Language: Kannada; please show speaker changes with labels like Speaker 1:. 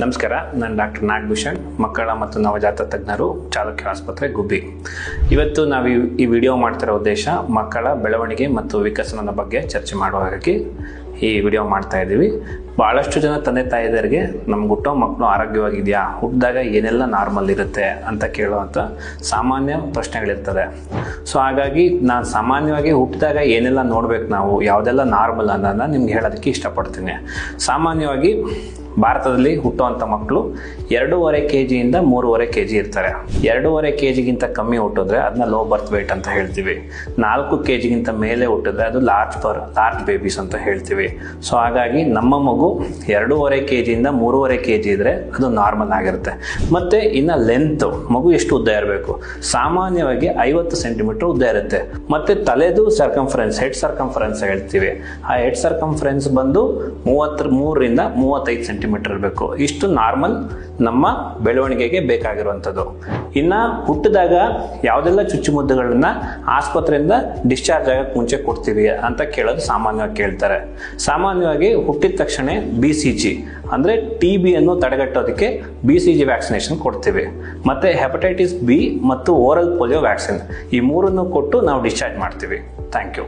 Speaker 1: ನಮಸ್ಕಾರ, ನಾನು ಡಾಕ್ಟರ್ ನಾಗಭೂಷಣ್, ಮಕ್ಕಳ ಮತ್ತು ನವಜಾತ ತಜ್ಞರು, ಚಾಲುಕ್ಯ ಆಸ್ಪತ್ರೆ, ಗುಬ್ಬಿ. ಇವತ್ತು ನಾವು ಈ ವಿಡಿಯೋ ಮಾಡ್ತಿರೋ ಉದ್ದೇಶ ಮಕ್ಕಳ ಬೆಳವಣಿಗೆ ಮತ್ತು ವಿಕಸನದ ಬಗ್ಗೆ ಚರ್ಚೆ ಮಾಡುವಾಗಿ ಈ ವಿಡಿಯೋ ಮಾಡ್ತಾ ಇದ್ದೀವಿ. ಭಾಳಷ್ಟು ಜನ ತಂದೆ ತಾಯಿದರಿಗೆ ನಮ್ಗೆ ಹುಟ್ಟೋ ಮಕ್ಕಳು ಆರೋಗ್ಯವಾಗಿದೆಯಾ, ಹುಟ್ಟಿದಾಗ ಏನೆಲ್ಲ ನಾರ್ಮಲ್ ಇರುತ್ತೆ ಅಂತ ಕೇಳುವಂಥ ಸಾಮಾನ್ಯ ಪ್ರಶ್ನೆಗಳಿರ್ತದೆ. ಸೊ ಹಾಗಾಗಿ ನಾನು ಸಾಮಾನ್ಯವಾಗಿ ಹುಟ್ಟಿದಾಗ ಏನೆಲ್ಲ ನೋಡ್ಬೇಕು, ನಾವು ಯಾವುದೆಲ್ಲ ನಾರ್ಮಲ್ ಅನ್ನೋದನ್ನ ನಿಮ್ಗೆ ಹೇಳೋದಕ್ಕೆ ಇಷ್ಟಪಡ್ತೀನಿ. ಸಾಮಾನ್ಯವಾಗಿ ಭಾರತದಲ್ಲಿ ಹುಟ್ಟುವಂಥ ಮಕ್ಕಳು 2.5 kg ಇಂದ 3.5 kg ಇರ್ತಾರೆ. 2.5 kg ಕಮ್ಮಿ ಹುಟ್ಟಿದ್ರೆ ಅದನ್ನ ಲೋ ಬರ್ತ್ ವೇಟ್ ಅಂತ ಹೇಳ್ತೀವಿ. 4 kg ಮೇಲೆ ಹುಟ್ಟಿದ್ರೆ ಅದು ಲಾರ್ಜ್ ಬೇಬೀಸ್ ಅಂತ ಹೇಳ್ತೀವಿ. ಸೊ ಹಾಗಾಗಿ ನಮ್ಮ ಮಗು 2.5 kg ಇಂದ 3.5 kg ಇದ್ರೆ ಅದು ನಾರ್ಮಲ್ ಆಗಿರುತ್ತೆ. ಮತ್ತೆ ಇನ್ನು ಲೆಂತ್, ಮಗು ಎಷ್ಟು ಉದ್ದ ಇರಬೇಕು? ಸಾಮಾನ್ಯವಾಗಿ 50 ಸೆಂಟಿಮೀಟರ್ ಉದ್ದ ಇರುತ್ತೆ. ಮತ್ತೆ ತಲೆದು ಸರ್ಕಂಫರೆನ್ಸ್, ಹೆಡ್ ಸರ್ಕಂಫರೆನ್ಸ್ ಹೇಳ್ತೀವಿ. ಆ ಹೆಡ್ ಸರ್ಕಂಫರೆನ್ಸ್ ಬಂದು 33 ರಿಂದ 35 ಸೆಂಟಿಮೀಟರ್ ಇರಬೇಕು. ಇಷ್ಟು ನಾರ್ಮಲ್ ನಮ್ಮ ಬೆಳವಣಿಗೆಗೆ ಬೇಕಾಗಿರುವಂಥದ್ದು. ಇನ್ನು ಹುಟ್ಟಿದಾಗ ಯಾವುದೆಲ್ಲ ಚುಚ್ಚುಮದ್ದುಗಳನ್ನ ಆಸ್ಪತ್ರೆಯಿಂದ ಡಿಸ್ಚಾರ್ಜ್ ಆಗಕ್ಕೆ ಮುಂಚೆ ಕೊಡ್ತೀವಿ ಅಂತ ಕೇಳೋದು ಸಾಮಾನ್ಯವಾಗಿ ಕೇಳ್ತಾರೆ. ಸಾಮಾನ್ಯವಾಗಿ ಹುಟ್ಟಿದ ತಕ್ಷಣ BCG ಅಂದರೆ TB ಅನ್ನು ತಡೆಗಟ್ಟೋದಕ್ಕೆ BCG ವ್ಯಾಕ್ಸಿನೇಷನ್ ಕೊಡ್ತೀವಿ. ಮತ್ತು ಹೆಪಟೈಟಿಸ್ B ಮತ್ತು ಓರಲ್ ಪೋಲಿಯೋ ವ್ಯಾಕ್ಸಿನ್, ಈ ಮೂರನ್ನು ಕೊಟ್ಟು ನಾವು ಡಿಸ್ಚಾರ್ಜ್ ಮಾಡ್ತೀವಿ. Thank you.